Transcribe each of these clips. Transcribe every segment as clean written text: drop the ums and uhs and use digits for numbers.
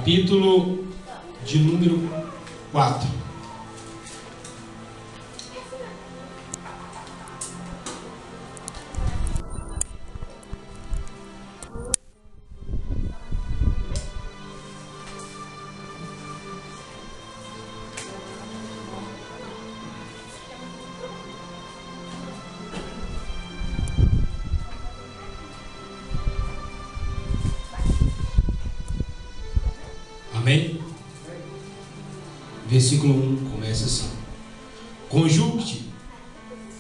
capítulo de número 4. Amém? Versículo 1 começa assim: Conjulte,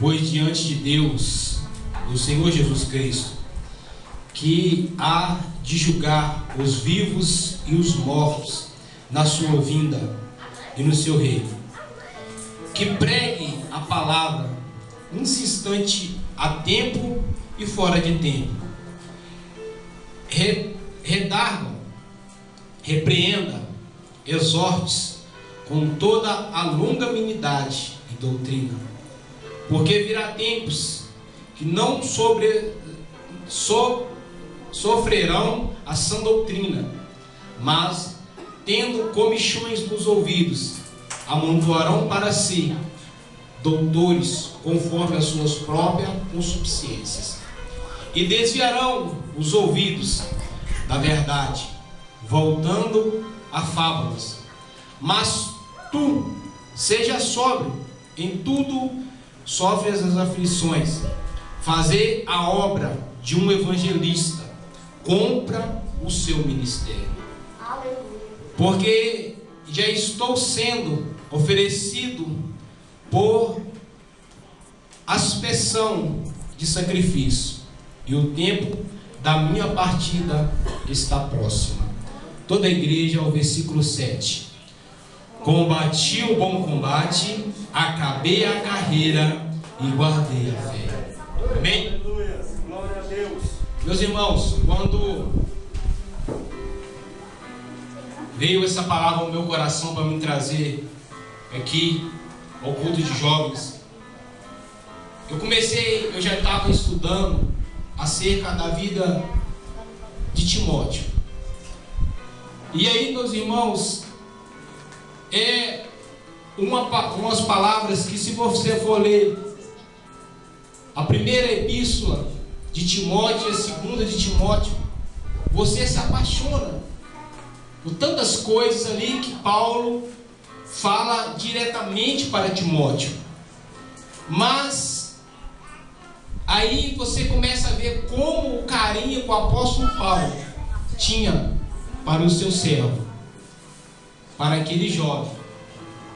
pois, diante de Deus, o Senhor Jesus Cristo, que há de julgar os vivos e os mortos na sua vinda e no seu reino, que pregue a palavra insistente a tempo e fora de tempo, redarga, repreenda, exorte com toda a longanimidade e doutrina, porque virá tempos que não sofrerão a sã doutrina, mas, tendo comichões nos ouvidos, amontoarão para si doutores conforme as suas próprias concupiscências, e desviarão os ouvidos da verdade, voltando a fábulas. Mas tu seja sóbrio, em tudo sofres as aflições, fazer a obra de um evangelista, compra o seu ministério. Porque já estou sendo oferecido por aspersão de sacrifício, e o tempo da minha partida está próximo. Toda a igreja, ao versículo 7. Combati o bom combate, acabei a carreira e guardei a fé. Amém? Glória a Deus. Meus irmãos, quando veio essa palavra ao meu coração para me trazer aqui ao culto de jovens, eu já estava estudando acerca da vida de Timóteo. E aí, meus irmãos, umas palavras que, se você for ler a primeira epístola de Timóteo e a segunda de Timóteo, você se apaixona por tantas coisas ali que Paulo fala diretamente para Timóteo. Mas aí você começa a ver como o carinho que o apóstolo Paulo tinha para o seu servo, para aquele jovem,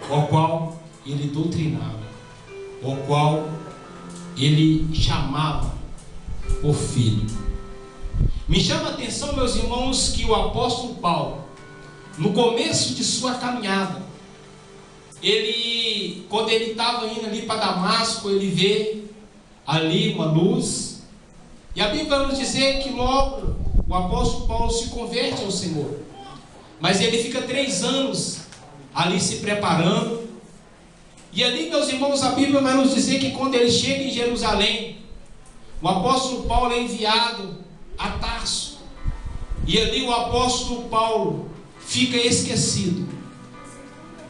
ao qual ele doutrinava, ao qual ele chamava por filho. Me chama a atenção, meus irmãos, que o apóstolo Paulo, no começo de sua caminhada, quando ele estava indo ali para Damasco, ele vê ali uma luz, e a Bíblia vai nos dizer que logo o apóstolo Paulo se converte ao Senhor. Mas ele fica 3 anos ali se preparando. E ali, meus irmãos, a Bíblia vai nos dizer que quando ele chega em Jerusalém, o apóstolo Paulo é enviado a Tarso. E ali o apóstolo Paulo fica esquecido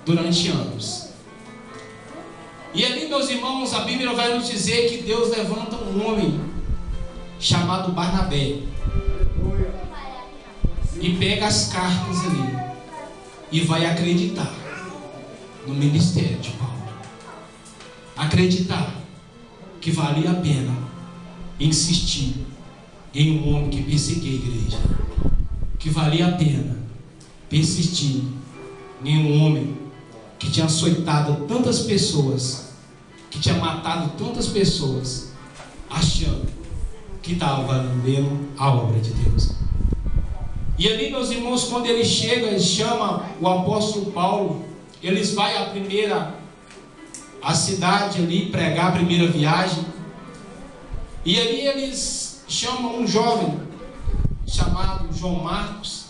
durante anos. E ali, meus irmãos, a Bíblia vai nos dizer que Deus levanta um homem chamado Barnabé, e pega as cartas ali e vai acreditar no ministério de Paulo, acreditar que valia a pena insistir em um homem que perseguia a igreja, que valia a pena persistir em um homem que tinha açoitado tantas pessoas, que tinha matado tantas pessoas, achando que estava valendo a obra de Deus. E ali, meus irmãos, quando ele chega e chama o apóstolo Paulo, eles vão à cidade ali, pregar a primeira viagem. E ali eles chamam um jovem chamado João Marcos,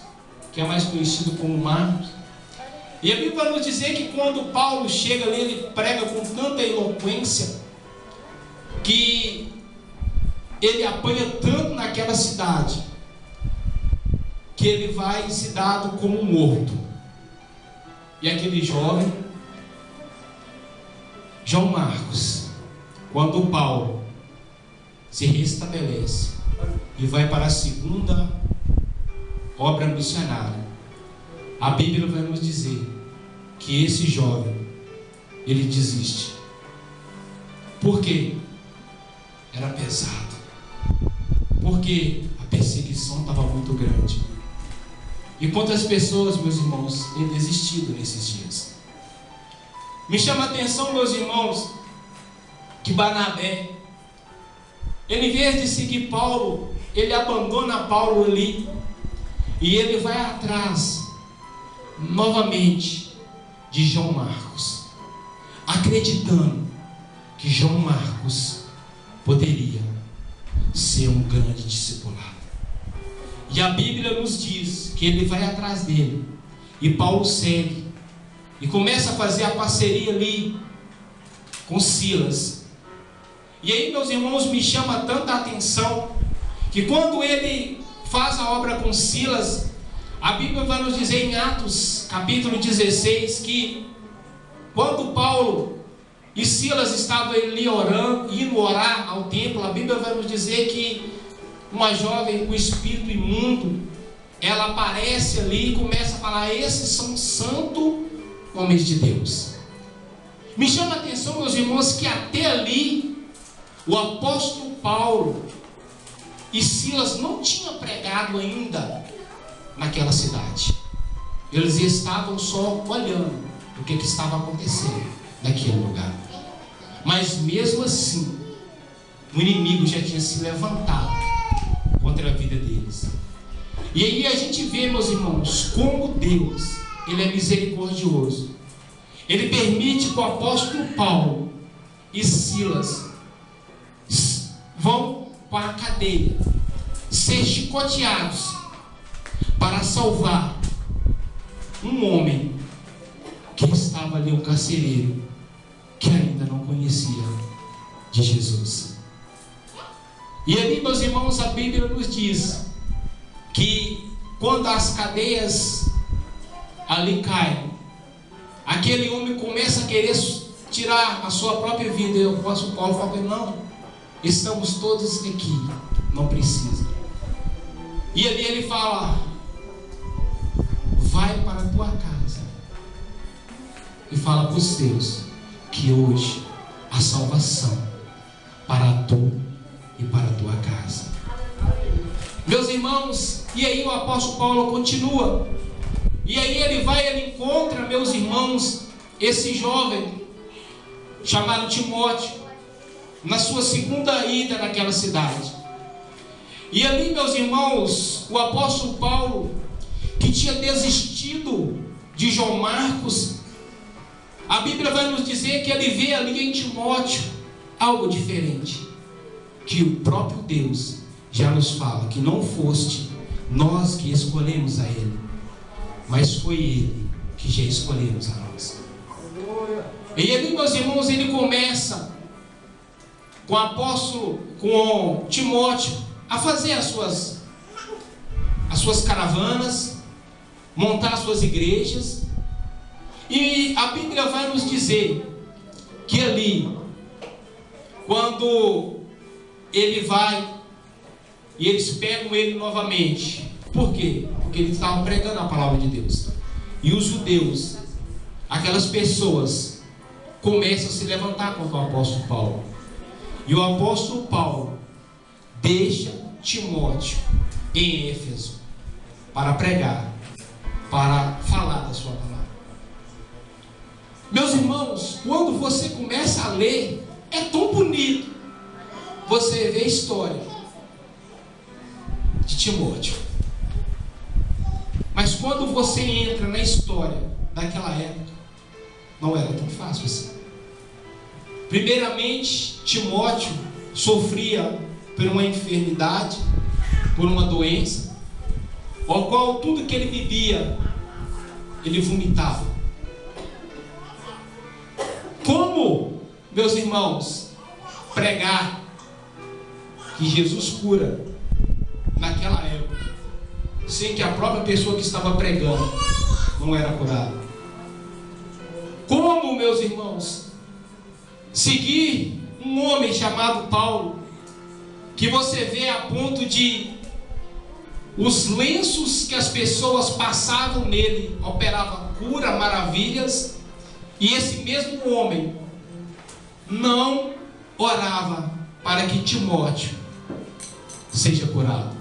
que é mais conhecido como Marcos. E a Bíblia vai nos dizer que quando Paulo chega ali, ele prega com tanta eloquência, que ele apanha tanto naquela cidade, que ele vai se dado como morto. E aquele jovem, João Marcos, quando Paulo se restabelece e vai para a segunda obra missionária, a Bíblia vai nos dizer que esse jovem, ele desiste. Por quê? Era pesado. Porque a perseguição estava muito grande. E quantas pessoas, meus irmãos, têm desistido nesses dias? Me chama a atenção, meus irmãos, que Barnabé, ele, em vez de seguir Paulo, ele abandona Paulo ali e ele vai atrás novamente de João Marcos, acreditando que João Marcos poderia ser um grande discipulado. E a Bíblia nos diz que ele vai atrás dele, e Paulo segue e começa a fazer a parceria ali com Silas. E aí, meus irmãos, me chama tanta atenção que quando ele faz a obra com Silas, a Bíblia vai nos dizer em Atos capítulo 16 que quando Paulo e Silas estavam ali orando, indo orar ao templo, a Bíblia vai nos dizer que uma jovem com espírito imundo, ela aparece ali e começa a falar: esses são santos homens de Deus. Me chama a atenção, meus irmãos, que até ali o apóstolo Paulo e Silas não tinham pregado ainda naquela cidade. Eles estavam só olhando o que estava acontecendo naquele lugar. Mas mesmo assim, o inimigo já tinha se levantado contra a vida deles. E aí a gente vê, meus irmãos, como Deus, Ele é misericordioso. Ele permite que o apóstolo Paulo e Silas vão para a cadeia, ser chicoteados, para salvar um homem que estava ali, um carcereiro, que ainda não conhecia de Jesus. E ali, meus irmãos, a Bíblia nos diz que quando as cadeias ali caem, aquele homem começa a querer tirar a sua própria vida. E o apóstolo Paulo fala: não, estamos todos aqui, não precisa. E ali ele fala: vai para a tua casa e fala para os teus que hoje há salvação para tu e para a tua casa. Meus irmãos, e aí o apóstolo Paulo continua. E aí ele encontra, meus irmãos, esse jovem chamado Timóteo, na sua segunda ida naquela cidade. E ali, meus irmãos, o apóstolo Paulo, que tinha desistido de João Marcos, a Bíblia vai nos dizer que ele vê ali em Timóteo algo diferente, que o próprio Deus já nos fala que não foste nós que escolhemos a ele, mas foi ele que já escolhemos a nós. E ali, meus irmãos, ele começa com o apóstolo, com Timóteo, a fazer as suas caravanas, montar as suas igrejas. E a Bíblia vai nos dizer que ali, quando ele vai e eles pegam ele novamente, por quê? Porque eles estavam pregando a palavra de Deus. E os judeus, aquelas pessoas, começam a se levantar contra o apóstolo Paulo. E o apóstolo Paulo deixa Timóteo em Éfeso para pregar, para falar da sua palavra. Meus irmãos, quando você começa a ler, é tão bonito você ver a história de Timóteo. Mas quando você entra na história daquela época, não era tão fácil assim. Primeiramente, Timóteo sofria por uma enfermidade, por uma doença, ao qual tudo que ele bebia, ele vomitava. Como, meus irmãos, pregar que Jesus cura naquela época, sem que a própria pessoa que estava pregando não era curada? Como, meus irmãos, seguir um homem chamado Paulo, que você vê a ponto de os lenços que as pessoas passavam nele operavam cura, maravilhas, e esse mesmo homem não orava para que Timóteo seja curado?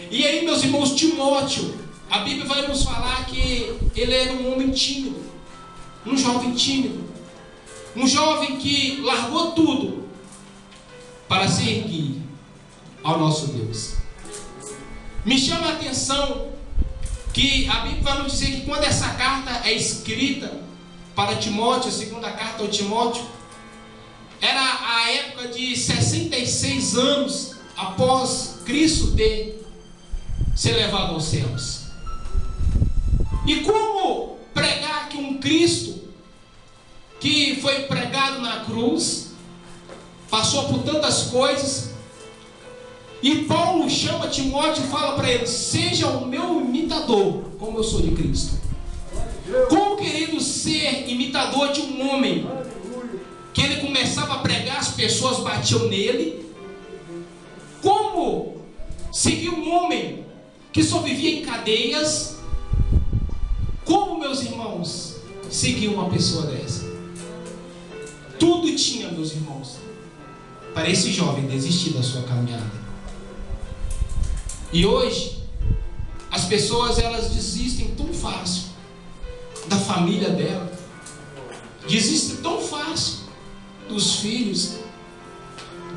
E aí, meus irmãos, Timóteo, a Bíblia vai nos falar que ele era um homem tímido, um jovem tímido, um jovem que largou tudo para servir ao nosso Deus. Me chama a atenção que a Bíblia vai nos dizer que quando essa carta é escrita para Timóteo, a segunda carta ao Timóteo, era a época de 66 anos após Cristo ter se levado aos céus. E como pregar que um Cristo que foi pregado na cruz, passou por tantas coisas, e Paulo chama Timóteo e fala para ele: seja o meu imitador, como eu sou de Cristo. Como, querido, ser imitador de um homem que ele começava a pregar, as pessoas batiam nele? Como seguir um homem que só vivia em cadeias? Como, meus irmãos, seguir uma pessoa dessa? Tudo tinha, meus irmãos, para esse jovem desistir da sua caminhada. E hoje as pessoas, elas desistem tão fácil da família dela, desistem tão fácil dos filhos,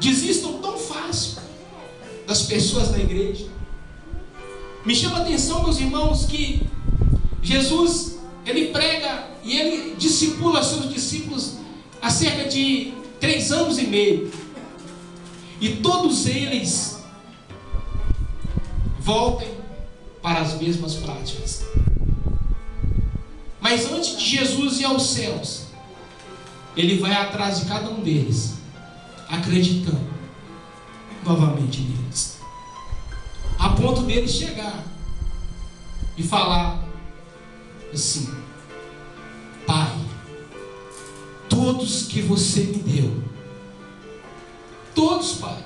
desistem tão fácil das pessoas da igreja. Me chama a atenção, meus irmãos, que Jesus, ele prega e ele discipula seus discípulos há cerca de 3 anos e meio, e todos eles voltem para as mesmas práticas. Mas antes de Jesus ir aos céus, ele vai atrás de cada um deles, acreditando novamente neles, a ponto deles chegar e falar assim: Pai, todos que você me deu, todos, Pai,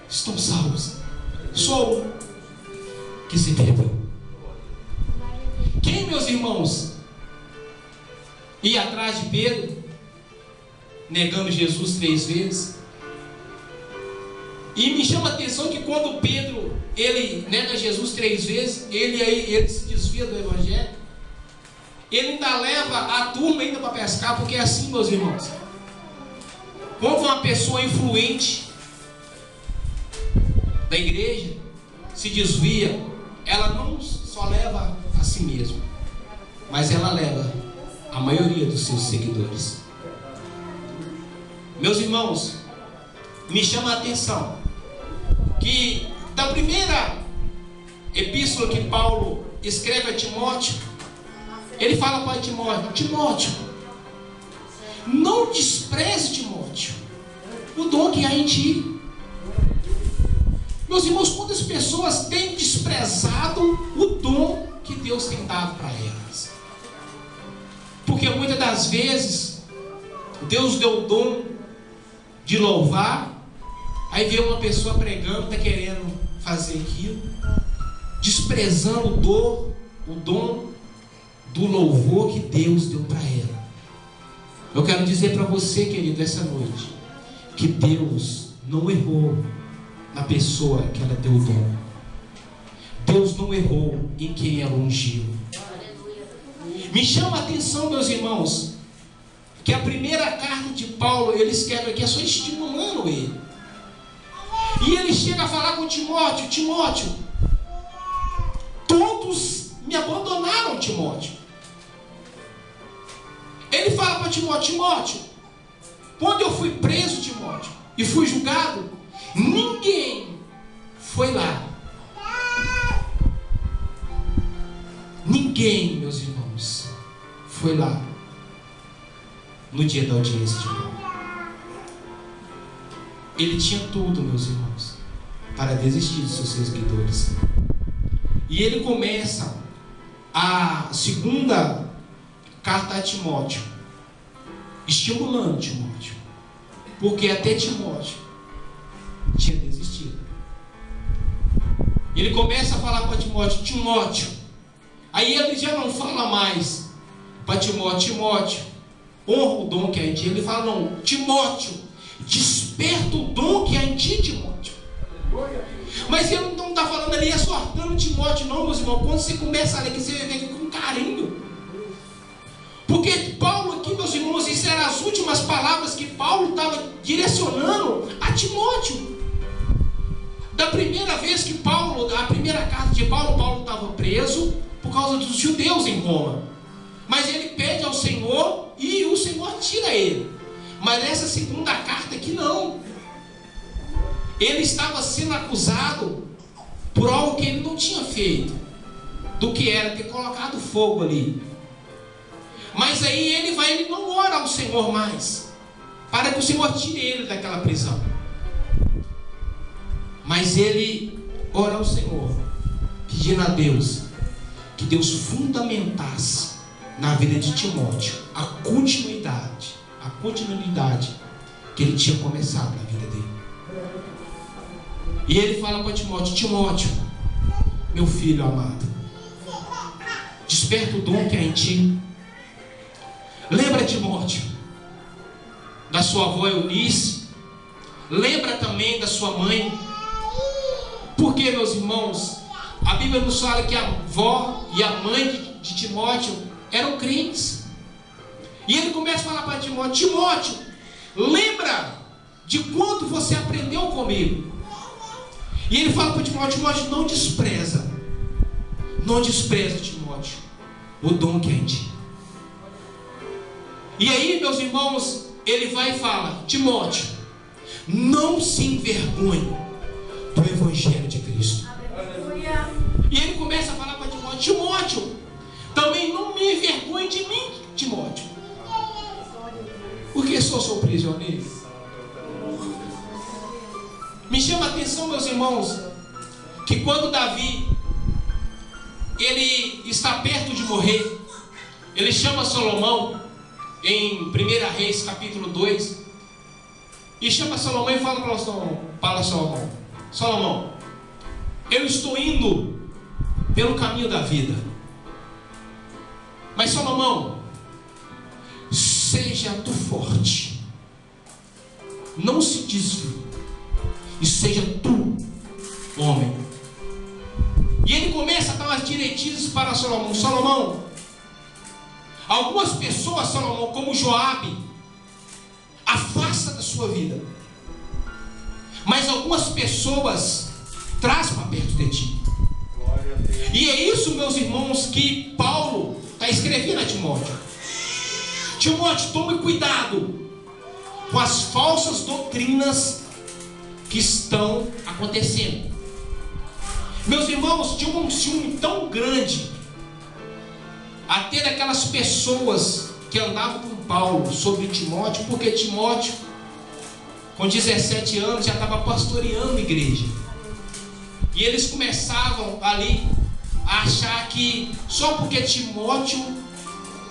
estão salvos, só um que se perdeu. Quem, meus irmãos, ia atrás de Pedro, negando Jesus 3 vezes? E me chama a atenção que quando Pedro, ele nega Jesus 3 vezes, ele se desvia do evangelho, ele ainda leva a turma ainda para pescar, porque é assim, meus irmãos, quando uma pessoa influente da igreja se desvia, ela não só leva a si mesma, mas ela leva a maioria dos seus seguidores. Meus irmãos, me chama a atenção que da primeira epístola que Paulo escreve a Timóteo, ele fala para Timóteo: Timóteo, não despreze, Timóteo, o dom que há em ti. Meus irmãos, quantas pessoas têm desprezado o dom que Deus tem dado para elas? Porque muitas das vezes Deus deu o dom de louvar, aí vê uma pessoa pregando, está querendo fazer aquilo, desprezando o dom do louvor que Deus deu para ela. Eu quero dizer para você, querido, essa noite, que Deus não errou na pessoa que ela deu o dom. Deus não errou em quem ela ungiu. Me chama a atenção, meus irmãos, que a primeira carta de Paulo, ele escreve aqui, é só estimulando ele. E ele chega a falar com Timóteo: Timóteo, todos me abandonaram, Timóteo. Ele fala para Timóteo: Timóteo, quando eu fui preso, Timóteo, e fui julgado, ninguém foi lá. Ninguém, meus irmãos, foi lá no dia da audiência de Paulo. Ele tinha tudo, meus irmãos, para desistir dos seus seguidores. E ele começa a segunda carta a Timóteo, estimulando Timóteo, porque até Timóteo tinha desistido. Ele começa a falar para Timóteo: Timóteo. Aí ele já não fala mais para Timóteo: Timóteo, honra o dom que há em ti. Ele fala: não, Timóteo, desperta o dom que há em ti, Timóteo. Mas ele não está falando ali exortando Timóteo, não, meus irmãos. Quando você começa a ler aqui, você vai ver com carinho. Porque Paulo aqui, meus irmãos, isso eram as últimas palavras que Paulo estava direcionando a Timóteo. Da primeira vez que Paulo, a primeira carta de Paulo, Paulo estava preso por causa dos judeus em Roma. Mas ele pede ao Senhor e o Senhor tira ele. Mas nessa segunda carta aqui não. Ele estava sendo acusado por algo que ele não tinha feito, do que era ter colocado fogo ali. Mas aí ele não ora ao Senhor mais, para que o Senhor tire ele daquela prisão. Mas ele ora ao Senhor, pedindo a Deus que Deus fundamentasse na vida de Timóteo a continuidade que ele tinha começado na vida dele. E ele fala para Timóteo: Timóteo, meu filho amado, desperta o dom que há em ti. Lembra, Timóteo, da sua avó Eunice. Lembra também da sua mãe. Porque, meus irmãos, a Bíblia nos fala que a avó e a mãe de Timóteo eram crentes. E ele começa a falar para Timóteo: Timóteo, lembra de quanto você aprendeu comigo. E ele fala para Timóteo: Timóteo, não despreza, Timóteo, o dom que é em ti. E aí, meus irmãos, ele vai e fala: Timóteo, não se envergonhe do Evangelho de Cristo. E ele começa a falar para Timóteo: Timóteo, também não me envergonhe de mim, Timóteo, porque sou seu prisioneiro. Me chama a atenção, meus irmãos, que quando Davi ele está perto de morrer, ele chama Salomão em 1 Reis capítulo 2, e chama Salomão e fala para Salomão: Salomão, eu estou indo pelo caminho da vida, mas Salomão, seja tu forte, não se desvie, e seja tu homem. E ele começa a dar umas diretrizes para Salomão: Salomão, algumas pessoas, Salomão, como Joabe, afasta da sua vida, mas algumas pessoas traz para perto de ti. E é isso, meus irmãos, que Paulo está escrevendo a Timóteo. Timóteo, tome cuidado com as falsas doutrinas que estão acontecendo. Meus irmãos, tinha um ciúme tão grande até daquelas pessoas que andavam com Paulo sobre Timóteo, porque Timóteo, com 17 anos, já estava pastoreando a igreja. E eles começavam ali a achar que só porque Timóteo,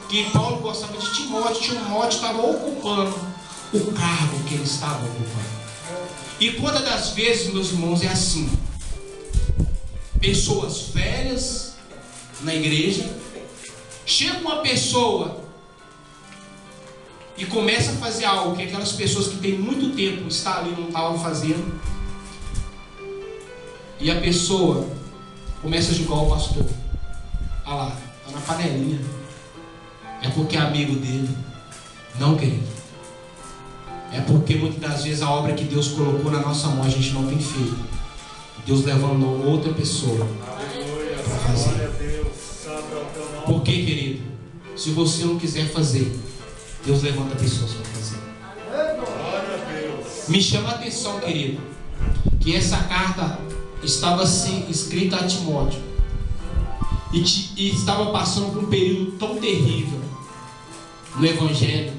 que Paulo gostava de Timóteo estava ocupando o cargo que ele estava ocupando. E quantas das vezes, meus irmãos, é assim: pessoas velhas na igreja, chega uma pessoa e começa a fazer algo que aquelas pessoas que têm muito tempo estão ali não estavam fazendo, e a pessoa começa a julgar o pastor. Ah lá, está na panelinha, é porque é amigo dele. Não, querido, é porque muitas das vezes a obra que Deus colocou na nossa mão a gente não tem feito. Deus levantou outra pessoa para fazer. Por que, querido? Se você não quiser fazer, Deus levanta pessoas para fazer. Me chama a atenção, querido, que essa carta estava assim, escrita a Timóteo, e estava passando por um período tão terrível no Evangelho,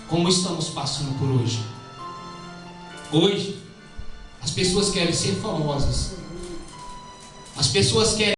como estamos passando por hoje. Hoje, as pessoas querem ser famosas, as pessoas querem